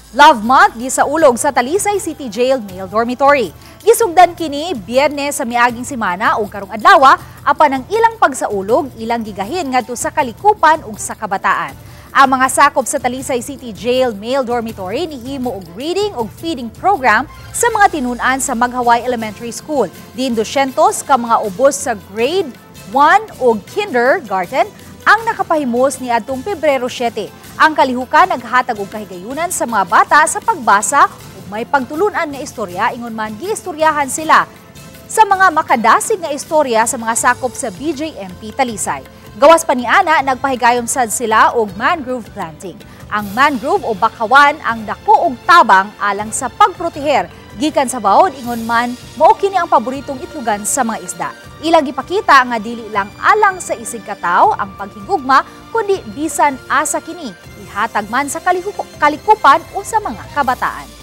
Love Month gisaulog sa Talisay City Jail Male Dormitory. Gisugdan kini Biyernes sa miaging semana ug karong adlaw apan ang ilang pagsaulog ilang gigahin ngadto sa kalikupan ug sa kabataan. Ang mga sakop sa Talisay City Jail Male Dormitory nihimo og reading ug feeding program sa mga tinun-an sa Maghaway Elementary School. Din 200 ka mga ubos sa grade 1 ug kindergarten ang nakapahimos ni adtong Pebrero 7. Ang kalihukan naghatag og kahigayunan sa mga bata sa pagbasa ug may pagtulunan nga istorya ingon man giistoryahan sila sa mga makadasig nga istorya sa mga sakop sa BJMP Talisay. Gawas pa ni ana nagpahigayon sad sila og mangrove planting. Ang mangrove o bakawan ang dako og tabang alang sa pagproteher gikan sa bawod ingon man mao kini ang paboritong itlogan sa mga isda. Ilang gipakita nga dili lang alang sa isig kataw ang paghigugma kundi bisan asa kini ihatag man sa kalikupan o sa mga kabataan.